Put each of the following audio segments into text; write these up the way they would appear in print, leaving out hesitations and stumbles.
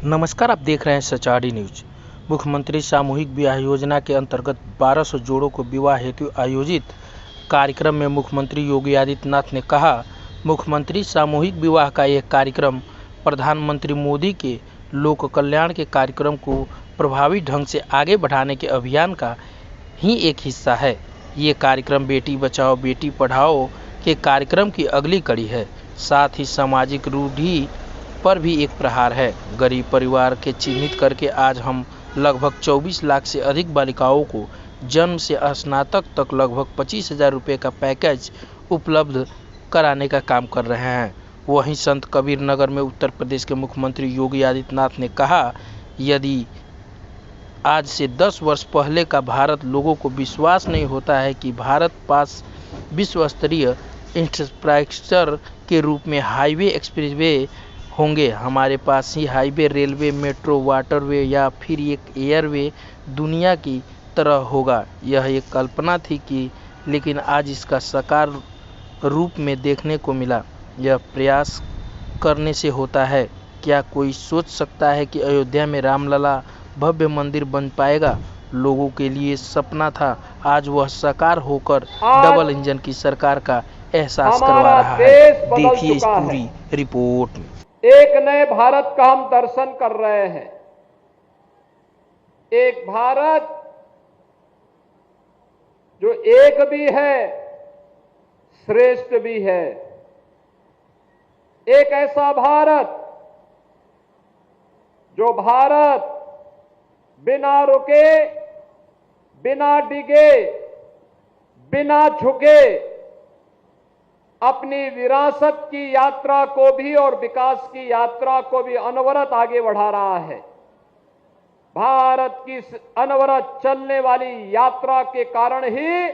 नमस्कार, आप देख रहे हैं सचारी न्यूज। मुख्यमंत्री सामूहिक विवाह योजना के अंतर्गत 1200 जोड़ों को विवाह हेतु आयोजित कार्यक्रम में मुख्यमंत्री योगी आदित्यनाथ ने कहा, मुख्यमंत्री सामूहिक विवाह का यह कार्यक्रम प्रधानमंत्री मोदी के लोक कल्याण के कार्यक्रम को प्रभावी ढंग से आगे बढ़ाने के अभियान का ही एक हिस्सा है। ये कार्यक्रम बेटी बचाओ बेटी पढ़ाओ के कार्यक्रम की अगली कड़ी है। साथ ही सामाजिक रूढ़ि पर भी एक प्रहार है। गरीब परिवार के चिन्हित करके आज हम लगभग 24 लाख से अधिक बालिकाओं को जन्म से स्नातक तक लगभग 25,000 रुपये का पैकेज उपलब्ध कराने का काम कर रहे हैं। वहीं संत कबीर नगर में उत्तर प्रदेश के मुख्यमंत्री योगी आदित्यनाथ ने कहा, यदि आज से 10 वर्ष पहले का भारत लोगों को विश्वास नहीं होता है कि भारत पास विश्व स्तरीय इंफ्रास्ट्रक्चर के रूप में हाईवे एक्सप्रेसवे होंगे। हमारे पास ही हाईवे, रेलवे, मेट्रो, वाटरवे या फिर एक एयरवे दुनिया की तरह होगा। यह एक कल्पना थी कि लेकिन आज इसका साकार रूप में देखने को मिला। यह प्रयास करने से होता है। क्या कोई सोच सकता है कि अयोध्या में रामलला भव्य मंदिर बन पाएगा? लोगों के लिए सपना था, आज वह साकार होकर डबल इंजन की सरकार का एहसास करवा रहा है। देखिए इस पूरी रिपोर्ट में। एक नए भारत का हम दर्शन कर रहे हैं। एक भारत जो एक भी है, श्रेष्ठ भी है। एक ऐसा भारत जो भारत बिना रुके, बिना डिगे, बिना झुके अपनी विरासत की यात्रा को भी और विकास की यात्रा को भी अनवरत आगे बढ़ा रहा है। भारत की अनवरत चलने वाली यात्रा के कारण ही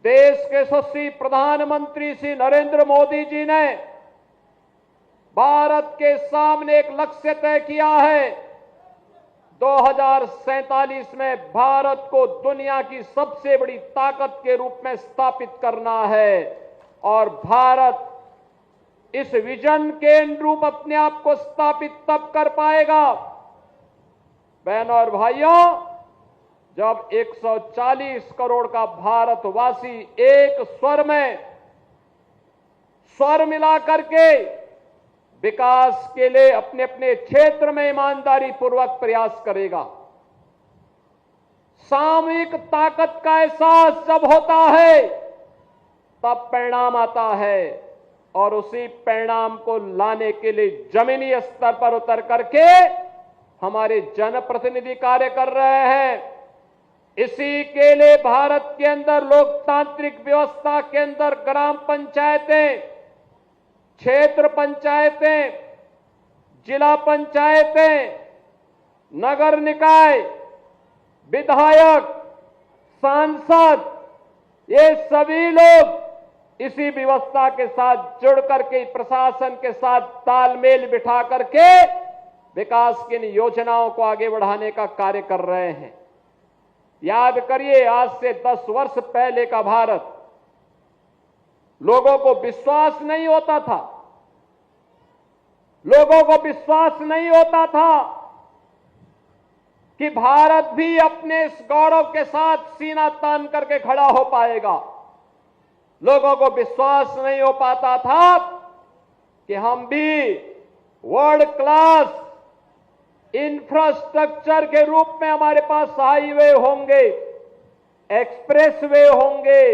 देश के यशस्वी प्रधानमंत्री श्री नरेंद्र मोदी जी ने भारत के सामने एक लक्ष्य तय किया है। 2047 में भारत को दुनिया की सबसे बड़ी ताकत के रूप में स्थापित करना है और भारत इस विजन के अनुरूप अपने आप को स्थापित तब कर पाएगा, बहनों और भाइयों, जब 140 करोड़ का भारतवासी एक स्वर में स्वर मिला करके विकास के लिए अपने अपने क्षेत्र में ईमानदारी पूर्वक प्रयास करेगा। सामूहिक ताकत का एहसास जब होता है तब परिणाम आता है और उसी परिणाम को लाने के लिए जमीनी स्तर पर उतर करके हमारे जनप्रतिनिधि कार्य कर रहे हैं। इसी के लिए भारत के अंदर लोकतांत्रिक व्यवस्था के अंदर ग्राम पंचायतें, क्षेत्र पंचायतें, जिला पंचायतें, नगर निकाय, विधायक, सांसद, ये सभी लोग इसी व्यवस्था के साथ जुड़ करके प्रशासन के साथ तालमेल बिठा करके विकास की इन योजनाओं को आगे बढ़ाने का कार्य कर रहे हैं। याद करिए, आज से 10 वर्ष पहले का भारत, लोगों को विश्वास नहीं होता था। लोगों को विश्वास नहीं होता था कि भारत भी अपने इस गौरव के साथ सीना तान करके खड़ा हो पाएगा। लोगों को विश्वास नहीं हो पाता था कि हम भी वर्ल्ड क्लास इंफ्रास्ट्रक्चर के रूप में हमारे पास हाईवे होंगे, एक्सप्रेसवे होंगे।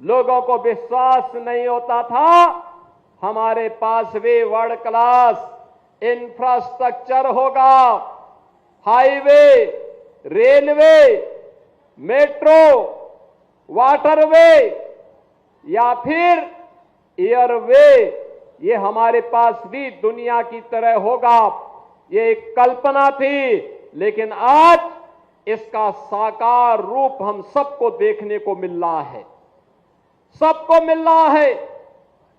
लोगों को विश्वास नहीं होता था हमारे पास भी वर्ल्ड क्लास इंफ्रास्ट्रक्चर होगा। हाईवे, रेलवे, मेट्रो, वाटरवे या फिर एयरवे, ये हमारे पास भी दुनिया की तरह होगा। ये एक कल्पना थी, लेकिन आज इसका साकार रूप हम सबको देखने को मिल रहा है। सबको मिल रहा है।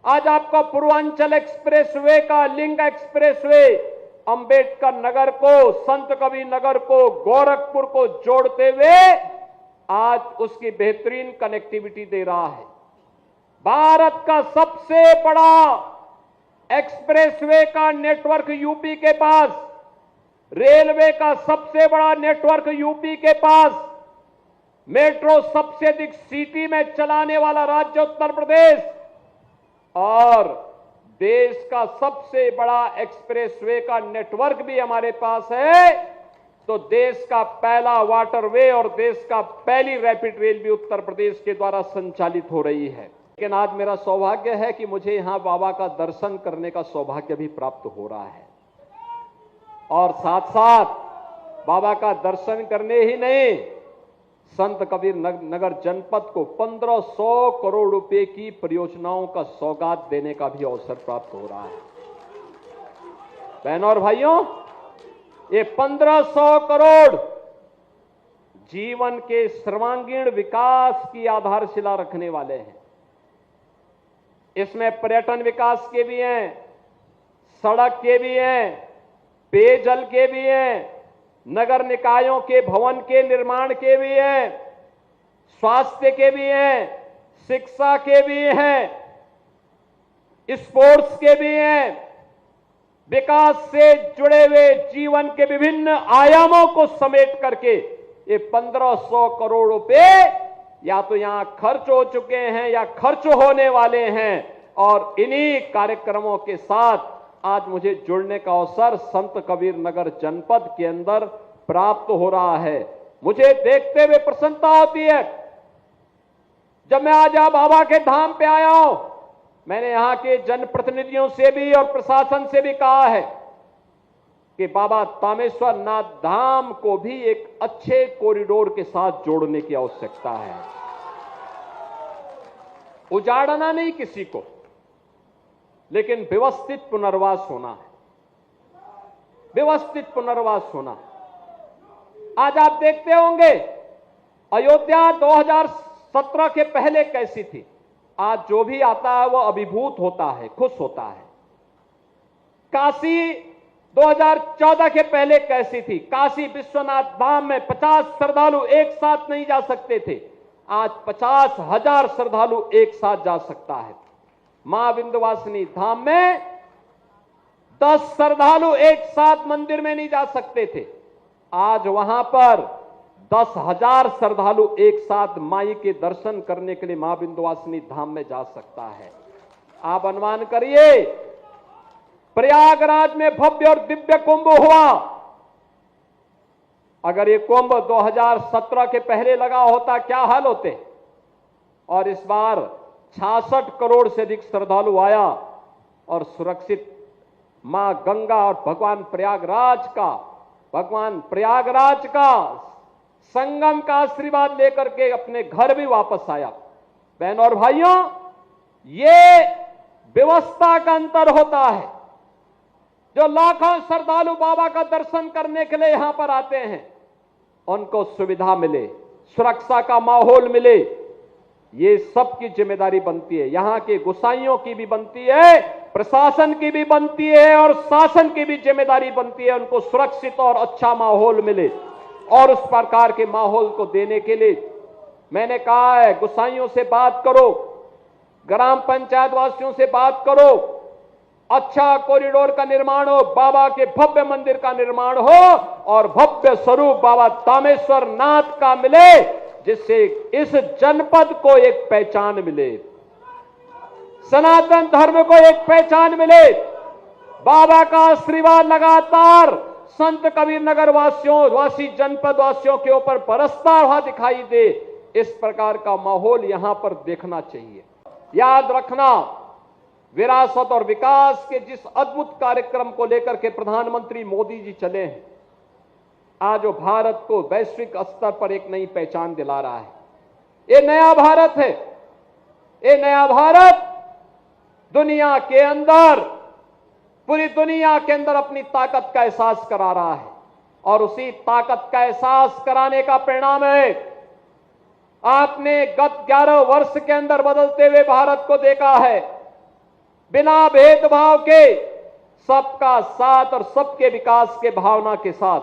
आज आपका पूर्वांचल एक्सप्रेसवे का लिंक एक्सप्रेसवे अंबेडकर नगर को, संत कबीर नगर को, गोरखपुर को जोड़ते हुए आज उसकी बेहतरीन कनेक्टिविटी दे रहा है। भारत का सबसे बड़ा एक्सप्रेसवे का नेटवर्क यूपी के पास, रेलवे का सबसे बड़ा नेटवर्क यूपी के पास, मेट्रो सबसे अधिक सिटी में चलाने वाला राज्य उत्तर प्रदेश और देश का सबसे बड़ा एक्सप्रेसवे का नेटवर्क भी हमारे पास है, तो देश का पहला वाटरवे और देश का पहली रैपिड रेल भी उत्तर प्रदेश के द्वारा संचालित हो रही है। लेकिन आज मेरा सौभाग्य है कि मुझे यहां बाबा का दर्शन करने का सौभाग्य भी प्राप्त हो रहा है और साथ साथ बाबा का दर्शन करने ही नहीं, संत कबीर नगर जनपद को 1500 करोड़ रुपए की परियोजनाओं का सौगात देने का भी अवसर प्राप्त हो रहा है। बहनों और भाइयों, ये 1500 करोड़ जीवन के सर्वांगीण विकास की आधारशिला रखने वाले हैं। इसमें पर्यटन विकास के भी हैं, सड़क के भी हैं, पेयजल के भी हैं, नगर निकायों के भवन के निर्माण के भी हैं, स्वास्थ्य के भी हैं, शिक्षा के भी हैं, स्पोर्ट्स के भी हैं, विकास से जुड़े हुए जीवन के विभिन्न आयामों को समेट करके ये 1500 करोड़ रुपए या तो यहां खर्च हो चुके हैं या खर्च होने वाले हैं और इन्हीं कार्यक्रमों के साथ आज मुझे जुड़ने का अवसर संत कबीर नगर जनपद के अंदर प्राप्त हो रहा है। मुझे देखते हुए प्रसन्नता होती है। जब मैं आज यहां बाबा के धाम पे आया हूं, मैंने यहां के जनप्रतिनिधियों से भी और प्रशासन से भी कहा है कि बाबा तामेश्वर नाथ धाम को भी एक अच्छे कॉरिडोर के साथ जोड़ने की आवश्यकता है। उजाड़ना नहीं किसी को, लेकिन व्यवस्थित पुनर्वास होना है, व्यवस्थित पुनर्वास होना। आज आप देखते होंगे अयोध्या 2017 के पहले कैसी थी, आज जो भी आता है वो अभिभूत होता है, खुश होता है। काशी 2014 के पहले कैसी थी, काशी विश्वनाथ धाम में 50 श्रद्धालु एक साथ नहीं जा सकते थे, आज 50,000 श्रद्धालु एक साथ जा सकता है। मां विंध्यवासिनी धाम में 10 श्रद्धालु एक साथ मंदिर में नहीं जा सकते थे, आज वहां पर 10,000 श्रद्धालु एक साथ माई के दर्शन करने के लिए मां विंध्यवासिनी धाम में जा सकता है। आप अनुमान करिए, प्रयागराज में भव्य और दिव्य कुंभ हुआ, अगर ये कुंभ 2017 के पहले लगा होता क्या हाल होते। और इस बार 66 करोड़ से अधिक श्रद्धालु आया और सुरक्षित मां गंगा और भगवान प्रयागराज का संगम का आशीर्वाद लेकर के अपने घर भी वापस आया। बहनों और भाइयों, ये व्यवस्था का अंतर होता है। जो लाखों श्रद्धालु बाबा का दर्शन करने के लिए यहां पर आते हैं, उनको सुविधा मिले, सुरक्षा का माहौल मिले, ये सबकी जिम्मेदारी बनती है। यहां के गोसाइयों की भी बनती है, प्रशासन की भी बनती है और शासन की भी जिम्मेदारी बनती है, उनको सुरक्षित और अच्छा माहौल मिले। और उस प्रकार के माहौल को देने के लिए मैंने कहा है, गोसाइयों से बात करो, ग्राम पंचायत वासियों से बात करो, अच्छा कॉरिडोर का निर्माण हो, बाबा के भव्य मंदिर का निर्माण हो और भव्य स्वरूप बाबा तामेश्वर नाथ का मिले, जिससे इस जनपद को एक पहचान मिले, सनातन धर्म को एक पहचान मिले, बाबा का आशीर्वाद लगातार संत कबीर नगर वासी जनपद वासियों के ऊपर बरसता हुआ दिखाई दे। इस प्रकार का माहौल यहां पर देखना चाहिए। याद रखना, विरासत और विकास के जिस अद्भुत कार्यक्रम को लेकर के प्रधानमंत्री मोदी जी चले हैं, आज वो भारत को वैश्विक स्तर पर एक नई पहचान दिला रहा है। ये नया भारत है, ये नया भारत दुनिया के अंदर, पूरी दुनिया के अंदर अपनी ताकत का एहसास करा रहा है और उसी ताकत का एहसास कराने का परिणाम है आपने गत 11 वर्ष के अंदर बदलते हुए भारत को देखा है। बिना भेदभाव के सबका साथ और सबके विकास के भावना के साथ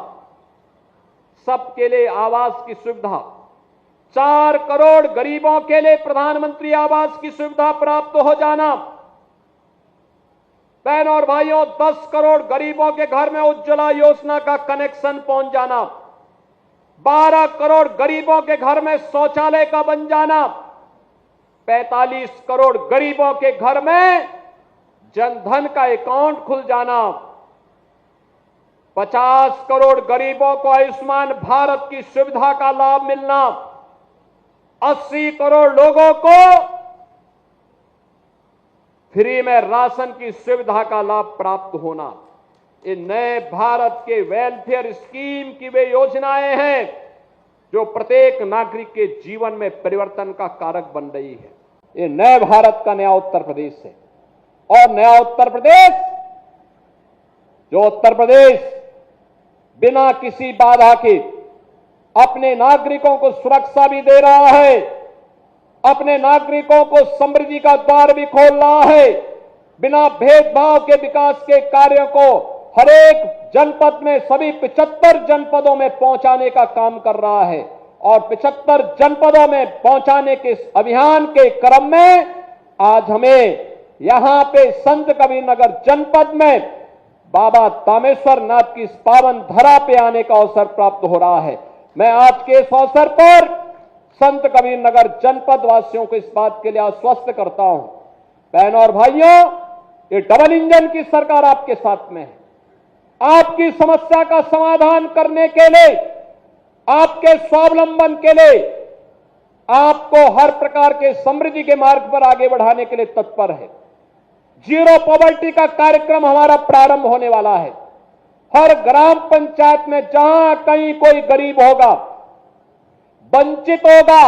सबके लिए आवास की सुविधा, 4 करोड़ गरीबों के लिए प्रधानमंत्री आवास की सुविधा प्राप्त हो जाना, बहनों और भाइयों, 10 करोड़ गरीबों के घर में उज्ज्वला योजना का कनेक्शन पहुंच जाना, 12 करोड़ गरीबों के घर में शौचालय का बन जाना, 45 करोड़ गरीबों के घर में जनधन का अकाउंट खुल जाना, 50 करोड़ गरीबों को आयुष्मान भारत की सुविधा का लाभ मिलना, 80 करोड़ लोगों को फ्री में राशन की सुविधा का लाभ प्राप्त होना। ये नए भारत के वेलफेयर स्कीम की वे योजनाएं हैं जो प्रत्येक नागरिक के जीवन में परिवर्तन का कारक बन रही है। ये नए भारत का नया उत्तर प्रदेश है। और नया उत्तर प्रदेश, जो उत्तर प्रदेश बिना किसी बाधा के अपने नागरिकों को सुरक्षा भी दे रहा है, अपने नागरिकों को समृद्धि का द्वार भी खोल रहा है, बिना भेदभाव के विकास के कार्यों को हर एक जनपद में, सभी 75 जनपदों में पहुंचाने का काम कर रहा है। और 75 जनपदों में पहुंचाने के अभियान के क्रम में आज हमें यहां पे संत कबीरनगर जनपद में बाबा तामेश्वर नाथ की इस पावन धरा पे आने का अवसर प्राप्त हो रहा है। मैं आज के इस अवसर पर संत कबीरनगर जनपद वासियों को इस बात के लिए आश्वस्त करता हूं, बहनों और भाइयों, ये डबल इंजन की सरकार आपके साथ में है। आपकी समस्या का समाधान करने के लिए, आपके स्वावलंबन के लिए, आपको हर प्रकार के समृद्धि के मार्ग पर आगे बढ़ाने के लिए तत्पर है। जीरो पॉवर्टी का कार्यक्रम हमारा प्रारंभ होने वाला है। हर ग्राम पंचायत में जहां कहीं कोई गरीब होगा, वंचित होगा,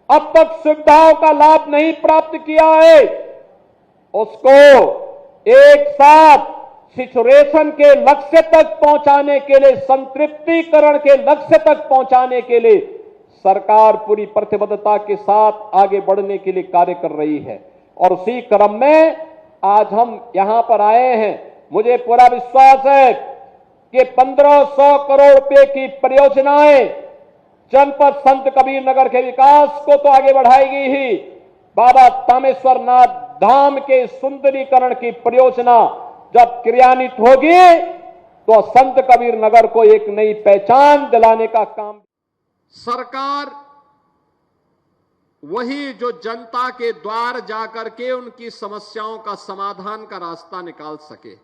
अब तक सुविधाओं का लाभ नहीं प्राप्त किया है, उसको एक साथ सिचुएशन के लक्ष्य तक पहुंचाने के लिए, संतृप्तिकरण के लक्ष्य तक पहुंचाने के लिए सरकार पूरी प्रतिबद्धता के साथ आगे बढ़ने के लिए कार्य कर रही है। और उसी क्रम में आज हम यहां पर आए हैं। मुझे पूरा विश्वास है कि 1500 करोड़ रुपए की परियोजनाएं जनपद संत कबीरनगर के विकास को तो आगे बढ़ाएगी ही, बाबा तामेश्वर नाथ धाम के सुंदरीकरण की परियोजना जब क्रियान्वित होगी तो संत कबीरनगर को एक नई पहचान दिलाने का काम। सरकार वही जो जनता के द्वार जाकर के उनकी समस्याओं का समाधान का रास्ता निकाल सके।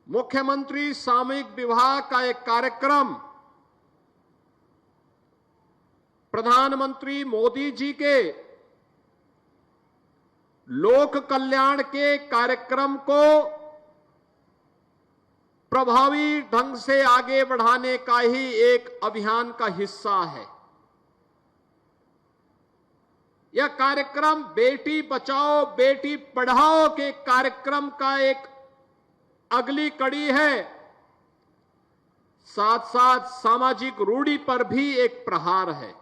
मुख्यमंत्री सामूहिक विवाह का एक कार्यक्रम प्रधानमंत्री मोदी जी के लोक कल्याण के कार्यक्रम को प्रभावी ढंग से आगे बढ़ाने का ही एक अभियान का हिस्सा है। यह कार्यक्रम बेटी बचाओ बेटी पढ़ाओ के कार्यक्रम का एक अगली कड़ी है। साथ साथ सामाजिक रूढ़ी पर भी एक प्रहार है।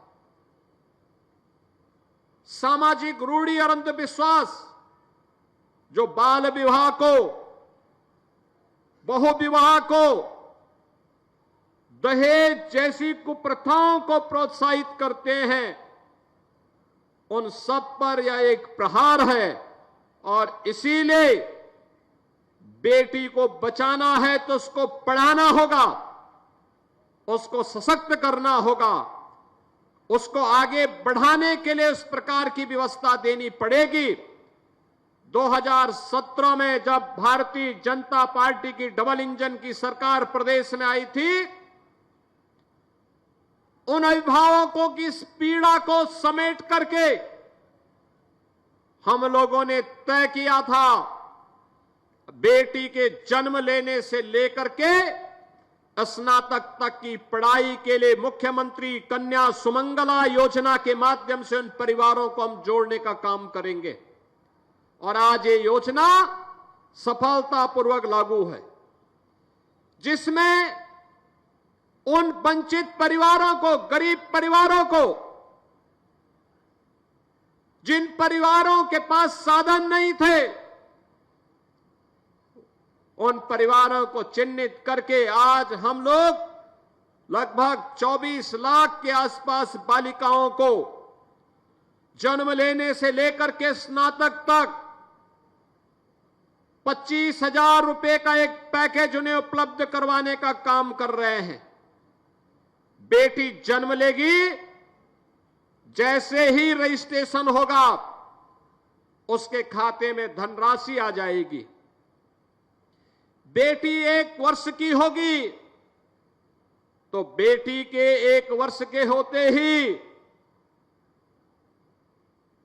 सामाजिक रूढ़ी और अंधविश्वास जो बाल विवाह को, बहु विवाह को, दहेज जैसी कुप्रथाओं को प्रोत्साहित करते हैं, उन सब पर यह एक प्रहार है। और इसीलिए बेटी को बचाना है तो उसको पढ़ाना होगा, उसको सशक्त करना होगा, उसको आगे बढ़ाने के लिए उस प्रकार की व्यवस्था देनी पड़ेगी। 2017 में जब भारतीय जनता पार्टी की डबल इंजन की सरकार प्रदेश में आई थी, उन अभिभावकों की इस पीड़ा को समेट करके हम लोगों ने तय किया था, बेटी के जन्म लेने से लेकर के स्नातक तक की पढ़ाई के लिए मुख्यमंत्री कन्या सुमंगला योजना के माध्यम से उन परिवारों को हम जोड़ने का काम करेंगे। और आज ये योजना सफलतापूर्वक लागू है, जिसमें उन वंचित परिवारों को, गरीब परिवारों को, जिन परिवारों के पास साधन नहीं थे, उन परिवारों को चिन्हित करके आज हम लोग लगभग 24 लाख के आसपास बालिकाओं को जन्म लेने से लेकर के स्नातक तक 25,000 रुपए का एक पैकेज उन्हें उपलब्ध करवाने का काम कर रहे हैं। बेटी जन्म लेगी, जैसे ही रजिस्ट्रेशन होगा उसके खाते में धनराशि आ जाएगी। बेटी 1 वर्ष की होगी तो बेटी के 1 वर्ष के होते ही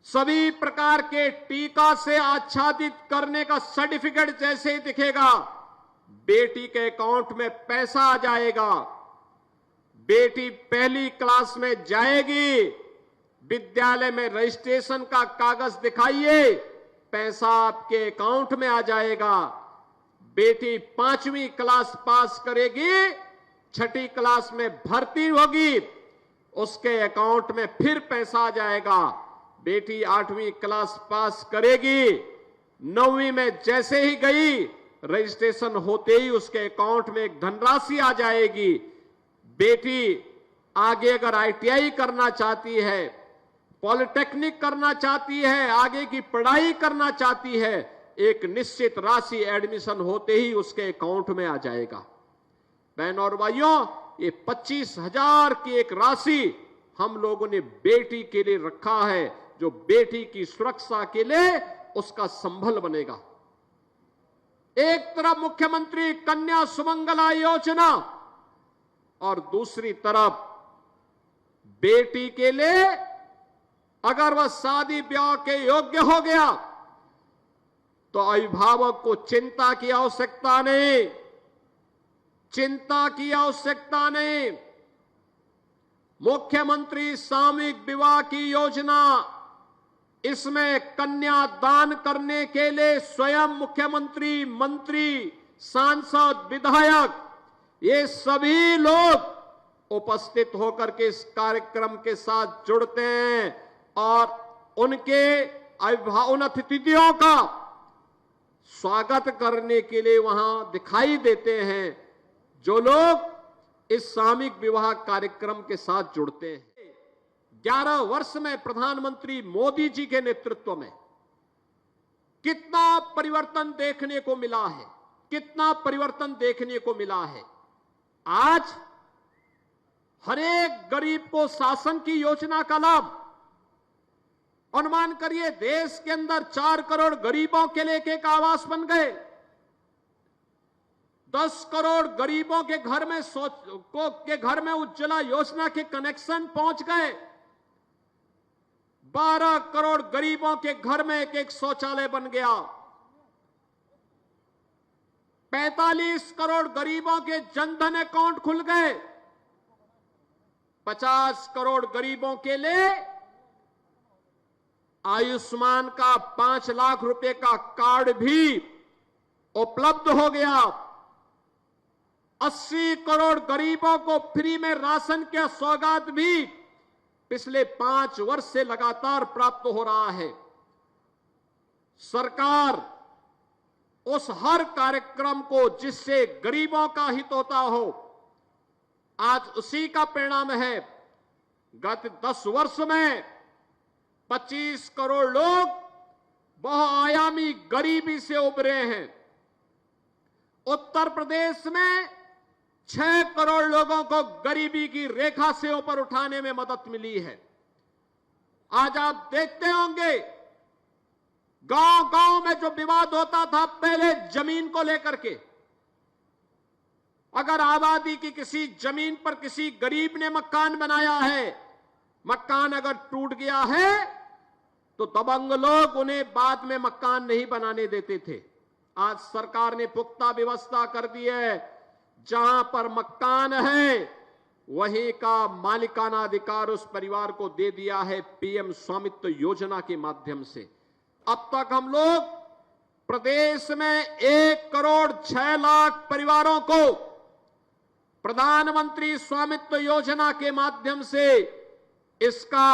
सभी प्रकार के टीका से आच्छादित करने का सर्टिफिकेट जैसे ही दिखेगा, बेटी के अकाउंट में पैसा आ जाएगा। बेटी पहली क्लास में जाएगी, विद्यालय में रजिस्ट्रेशन का कागज दिखाइए, पैसा आपके अकाउंट में आ जाएगा। बेटी 5वीं क्लास पास करेगी, 6ठी क्लास में भर्ती होगी, उसके अकाउंट में फिर पैसा आ जाएगा। बेटी 8वीं क्लास पास करेगी, 9वीं में जैसे ही गई, रजिस्ट्रेशन होते ही उसके अकाउंट में एक धनराशि आ जाएगी। बेटी आगे अगर ITI करना चाहती है, पॉलिटेक्निक करना चाहती है, आगे की पढ़ाई करना चाहती है, एक निश्चित राशि एडमिशन होते ही उसके अकाउंट में आ जाएगा। बहनों और भाइयों, ये 25,000 की एक राशि हम लोगों ने बेटी के लिए रखा है, जो बेटी की सुरक्षा के लिए उसका संबल बनेगा। एक तरफ मुख्यमंत्री कन्या सुमंगला योजना और दूसरी तरफ बेटी के लिए अगर वह शादी ब्याह के योग्य हो गया तो अभिभावक को चिंता की आवश्यकता नहीं, चिंता की आवश्यकता नहीं। मुख्यमंत्री सामूहिक विवाह की योजना, इसमें कन्या दान करने के लिए स्वयं मुख्यमंत्री, मंत्री, सांसद, विधायक, ये सभी लोग उपस्थित होकर के इस कार्यक्रम के साथ जुड़ते हैं और उन अतिथियों का स्वागत करने के लिए वहां दिखाई देते हैं, जो लोग इस सामूहिक विवाह कार्यक्रम के साथ जुड़ते हैं। 11 वर्ष में प्रधानमंत्री मोदी जी के नेतृत्व में कितना परिवर्तन देखने को मिला है, कितना परिवर्तन देखने को मिला है। आज हर एक गरीब को शासन की योजना का लाभ, अनुमान करिए देश के अंदर 4 करोड़ गरीबों के लिए एक आवास बन गए, 10 करोड़ गरीबों के घर में उज्ज्वला योजना के कनेक्शन पहुंच गए, 12 करोड़ गरीबों के घर में एक शौचालय बन गया, 45 करोड़ गरीबों के जनधन अकाउंट खुल गए, 50 करोड़ गरीबों के लिए आयुष्मान का 5 लाख रुपए का कार्ड भी उपलब्ध हो गया, 80 करोड़ गरीबों को फ्री में राशन की सौगात भी पिछले 5 वर्ष से लगातार प्राप्त हो रहा है। सरकार उस हर कार्यक्रम को जिससे गरीबों का हित होता हो, आज उसी का परिणाम है। गत 10 वर्ष में 25 करोड़ लोग बहुआयामी गरीबी से उबरे हैं। उत्तर प्रदेश में 6 करोड़ लोगों को गरीबी की रेखा से ऊपर उठाने में मदद मिली है। आज आप देखते होंगे गांव-गांव में जो विवाद होता था पहले जमीन को लेकर के, अगर आबादी की किसी जमीन पर किसी गरीब ने मकान बनाया है, मकान अगर टूट गया है तो दबंग लोग उन्हें बाद में मकान नहीं बनाने देते थे। आज सरकार ने पुख्ता व्यवस्था कर दी है, जहां पर मकान है वहीं का मालिकाना अधिकार उस परिवार को दे दिया है पीएम स्वामित्व योजना के माध्यम से। अब तक हम लोग प्रदेश में 1 करोड़ 6 लाख परिवारों को प्रधानमंत्री स्वामित्व योजना के माध्यम से इसका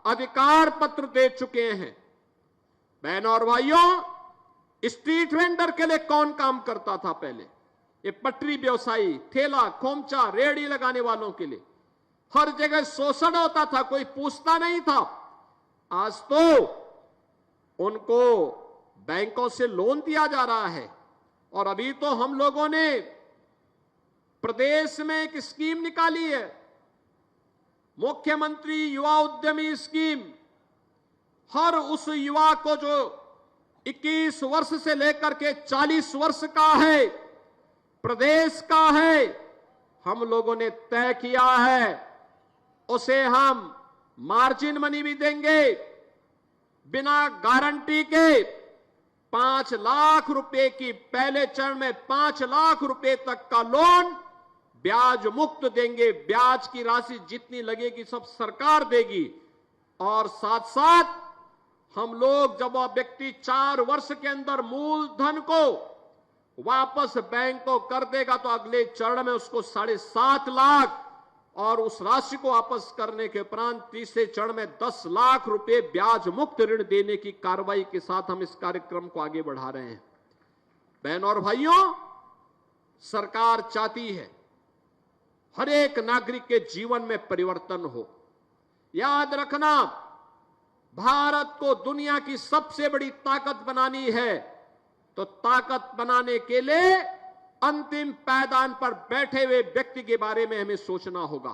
अधिकार पत्र दे चुके हैं। बहनों और भाइयों, स्ट्रीट वेंडर के लिए कौन काम करता था पहले? ये पटरी व्यवसायी, ठेला, खोमचा, रेहड़ी लगाने वालों के लिए हर जगह शोषण होता था, कोई पूछता नहीं था। आज तो उनको बैंकों से लोन दिया जा रहा है। और अभी तो हम लोगों ने प्रदेश में एक स्कीम निकाली है, मुख्यमंत्री युवा उद्यमी स्कीम। हर उस युवा को जो 21 वर्ष से लेकर के 40 वर्ष का है, प्रदेश का है, हम लोगों ने तय किया है, उसे हम मार्जिन मनी भी देंगे। बिना गारंटी के 5 लाख रुपए की, पहले चरण में 5 लाख रुपए तक का लोन ब्याज मुक्त देंगे। ब्याज की राशि जितनी लगेगी सब सरकार देगी। और साथ साथ हम लोग, जब वह व्यक्ति 4 वर्ष के अंदर मूलधन को वापस बैंक को कर देगा तो अगले चरण में उसको 7.5 लाख, और उस राशि को वापस करने के उपरांत तीसरे चरण में 10 लाख रुपए ब्याज मुक्त ऋण देने की कार्रवाई के साथ हम इस कार्यक्रम को आगे बढ़ा रहे हैं। बहनों और भाइयों, सरकार चाहती है हर एक नागरिक के जीवन में परिवर्तन हो। याद रखना, भारत को दुनिया की सबसे बड़ी ताकत बनानी है, तो ताकत बनाने के लिए अंतिम पायदान पर बैठे हुए व्यक्ति के बारे में हमें सोचना होगा।